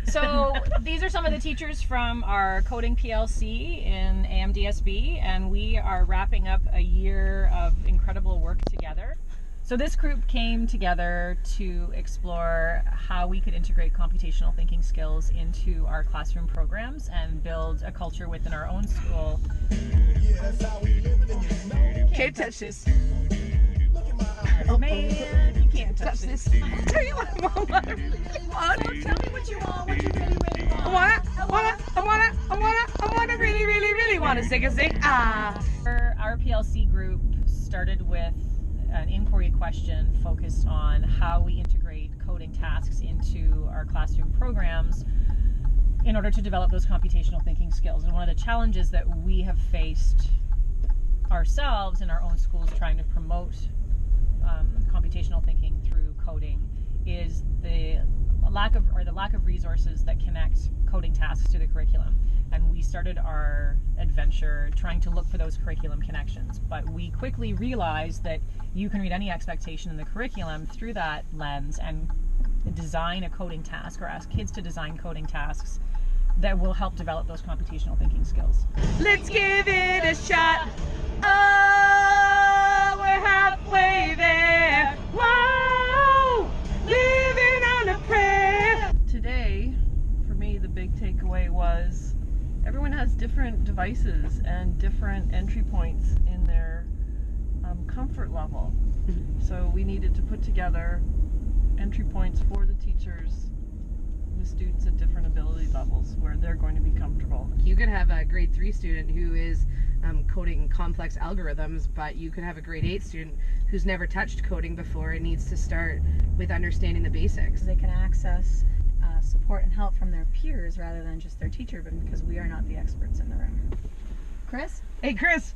So these are some of the teachers from our coding PLC in AMDSB, and we are wrapping up a year of incredible work together. So this group came together to explore how we could integrate computational thinking skills into our classroom programs and build a culture within our own school. Can't touch this. Oh man, you can't touch this. I'll tell you what I want. What I really want. Tell me what you want, what you really, really want. I wanna really wanna sing a sing. Our PLC group started with an inquiry question focused on how we integrate coding tasks into our classroom programs in order to develop those computational thinking skills. And one of the challenges that we have faced ourselves in our own schools trying to promote computational thinking through coding is the lack of resources that connect coding tasks to the curriculum. And we started our adventure trying to look for those curriculum connections. But we quickly realized that you can read any expectation in the curriculum through that lens and design a coding task or ask kids to design coding tasks that will help develop those computational thinking skills. Let's give it a shot. Oh, we're halfway there. Whoa, living on a prayer. Today, for me, the big takeaway was everyone has different devices and different entry points in their comfort level. So we needed to put together entry points for the teachers with students at different ability levels where they're going to be comfortable. You could have a grade 3 student who is coding complex algorithms, but you could have a grade 8 student who's never touched coding before and needs to start with understanding the basics. They can access support and help from their peers rather than just their teacher, but because we are not the experts in the room. Chris? Hey, Chris.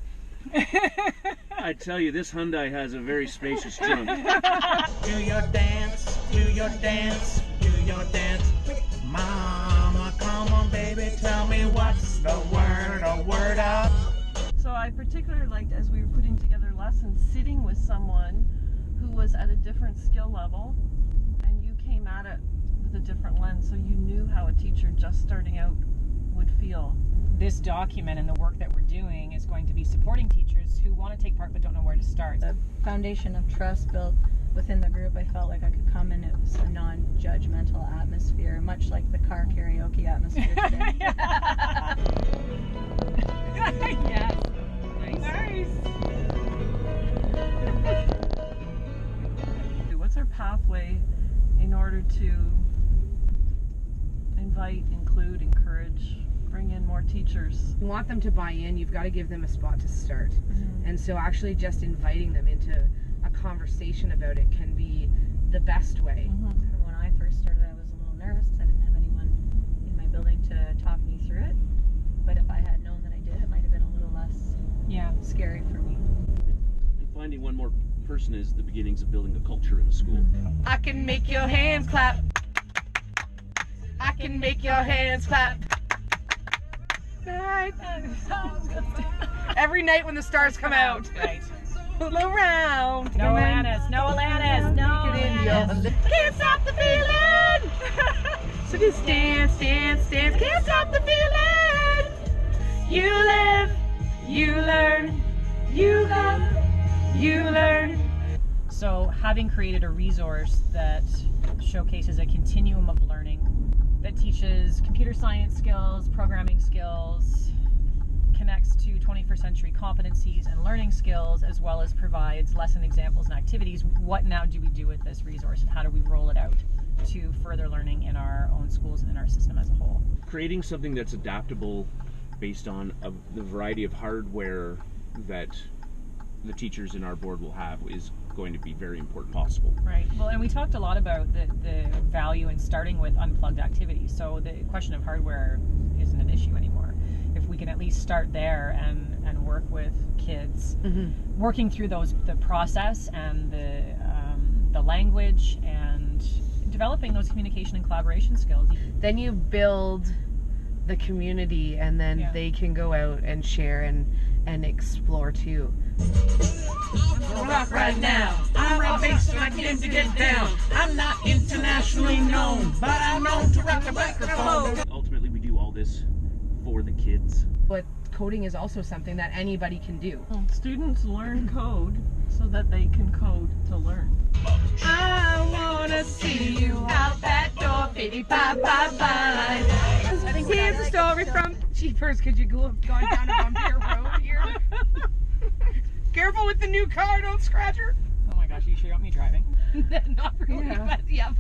I tell you, this Hyundai has a very spacious trunk. Do your dance, do your dance, do your dance. Mama, come on, baby, tell me what's the word up. So I particularly liked, as we were putting together lessons, sitting with someone who was at a different skill level, and you came at it with a different lens, so you knew how a teacher just starting out would feel. This document and the work that we're doing is going to be supporting teachers who want to take part but don't know where to start. The foundation of trust built within the group, I felt like I could come and it was a non-judgmental atmosphere, much like the car karaoke atmosphere today. Yes. Nice. What's our pathway in order to invite, include, encourage, bring in more teachers? You want them to buy in, you've got to give them a spot to start. And so actually just inviting them into a conversation about it can be the best way. When I first started, I was a little nervous because I didn't have anyone in my building to talk me through it. But if I had known that I did, it might have been a little less scary for me. And finding one more person is the beginnings of building a culture in a school. I can make your hands clap. I can make your hands clap. Night. Every night when the stars come out. Right. Pull around. No Alanis, no Alanis, no Alanis. Can't stop the feeling. So just dance, dance, dance. Can't stop the feeling. You live, you learn, you love, you learn. So having created a resource that showcases a continuum of learning that teaches computer science skills, programming skills, connects to 21st century competencies and learning skills, as well as provides lesson examples and activities. What now do we do with this resource, and how do we roll it out to further learning in our own schools and in our system as a whole? Creating something that's adaptable based on the variety of hardware that the teachers in our board will have is going to be very important possible. Right. Well, and we talked a lot about the value in starting with unplugged activities. So the question of hardware isn't an issue anymore. If we can at least start there and work with kids, working through the process and the language and developing those communication and collaboration skills. Then you build the community, and then they can go out and share and explore too. Rock right now. I'm real bass and I get to get down. I'm not internationally known, but I'm known to rock the microphone. service for the kids. But coding is also something that anybody can do. Students learn code so that they can code to learn. I wanna see you out that door, baby, bye, bye, bye. Here's a story from Jeepers, could you go gone down a bumpier road here? Careful with the new car, don't scratch her. Oh my gosh, you sure got me driving? Not really, but yeah.